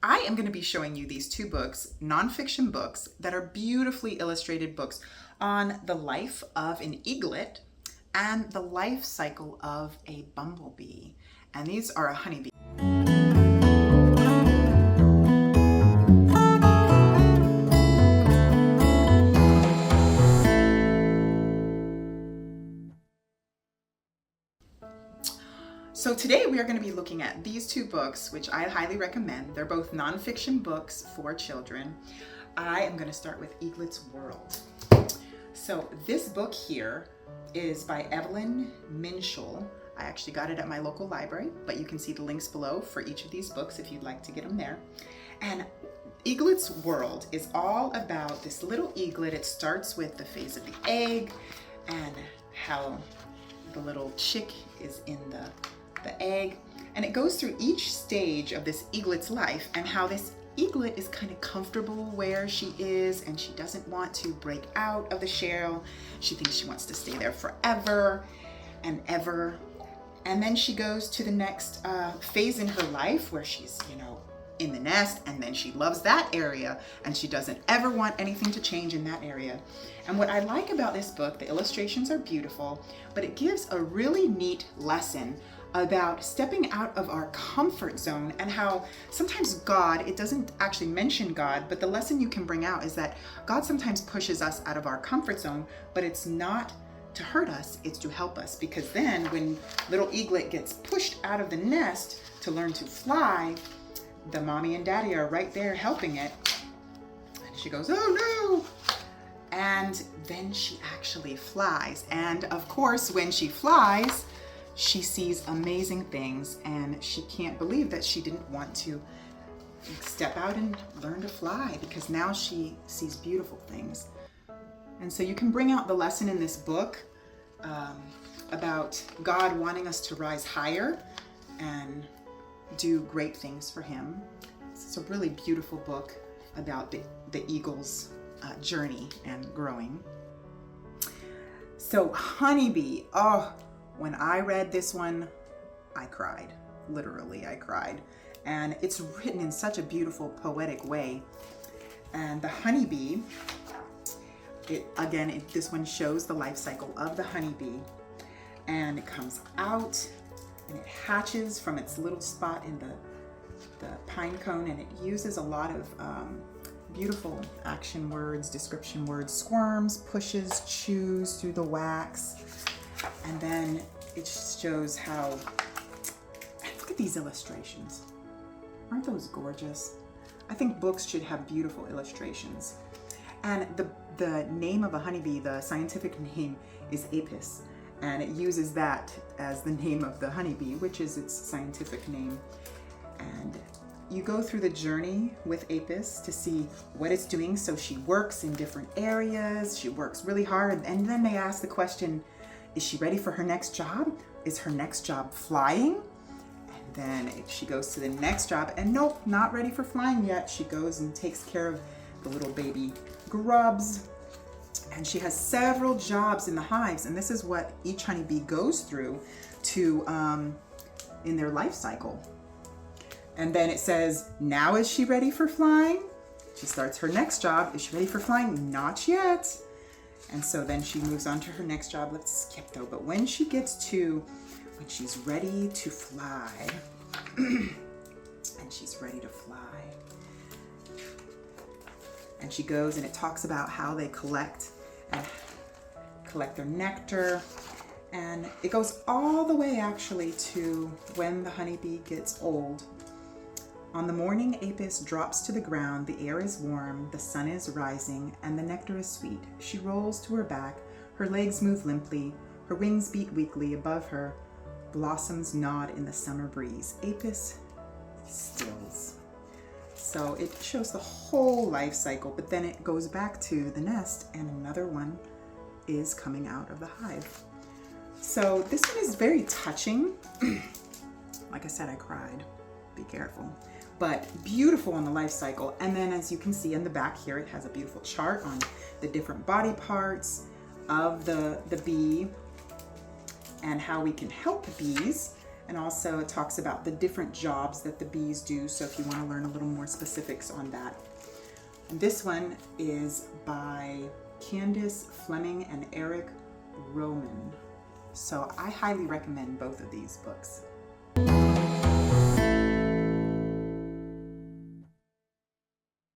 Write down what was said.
I am going to be showing you these two books, nonfiction books, that are beautifully illustrated books on the life of an eaglet and the life cycle of a bumblebee. And these are a honeybee. So today we are going to be looking at these two books, which I highly recommend. They're both nonfiction books for children. I am going to start with Eaglet's World. So this book here is by Evelyn Minshall. I actually got it at my local library, but you can see the links below for each of these books if you'd like to get them there. And Eaglet's World is all about this little eaglet. It starts with the phase of the egg and how the little chick is in the egg, and it goes through each stage of this eaglet's life and how this eaglet is kind of comfortable where she is and she doesn't want to break out of the shell. She thinks she wants to stay there forever and ever. And then she goes to the next phase in her life where she's, in the nest, and then she loves that area and she doesn't ever want anything to change in that area. And what I like about this book, the illustrations are beautiful, but it gives a really neat lesson about stepping out of our comfort zone and how sometimes God, it doesn't actually mention God, but the lesson you can bring out is that God sometimes pushes us out of our comfort zone, but it's not to hurt us, it's to help us. Because then when little eaglet gets pushed out of the nest to learn to fly, the mommy and daddy are right there helping it. And she goes, oh no! And then she actually flies. And of course, when she flies, she sees amazing things and she can't believe that she didn't want to step out and learn to fly, because now she sees beautiful things. And so you can bring out the lesson in this book about God wanting us to rise higher and do great things for Him. It's a really beautiful book about the eagle's journey and growing. So Honeybee, when I read this one, I cried. Literally, I cried. And it's written in such a beautiful, poetic way. And the honeybee, this one shows the life cycle of the honeybee. And it comes out and it hatches from its little spot in the pine cone, and it uses a lot of beautiful action words, description words, squirms, pushes, chews through the wax. And then it shows how, look at these illustrations. Aren't those gorgeous? I think books should have beautiful illustrations. And the name of a honeybee, the scientific name is Apis. And it uses that as the name of the honeybee, which is its scientific name. And you go through the journey with Apis to see what it's doing. So she works in different areas. She works really hard. And then they ask the question, is she ready for her next job? Is her next job flying? And then she goes to the next job and nope, not ready for flying yet. She goes and takes care of the little baby grubs. And she has several jobs in the hives. And this is what each honeybee goes through in their life cycle. And then it says, now is she ready for flying? She starts her next job. Is she ready for flying? Not yet. And so then she moves on to her next job. Let's skip though. But when she gets to when she's ready to fly, and she's ready to fly, and she goes and it talks about how they collect their nectar. And it goes all the way actually to when the honeybee gets old. On the morning Apis drops to the ground, the air is warm, the sun is rising, and the nectar is sweet. She rolls to her back, her legs move limply, her wings beat weakly above her, blossoms nod in the summer breeze. Apis stills. So it shows the whole life cycle, but then it goes back to the nest and another one is coming out of the hive. So this one is very touching. Like I said, I cried. Be careful. But beautiful on the life cycle. And then as you can see in the back here, it has a beautiful chart on the different body parts of the bee and how we can help bees And also it talks about the different jobs that the bees do, so if you want to learn a little more specifics on that. And this one is by Candace Fleming and Eric Roman. So I highly recommend both of these books.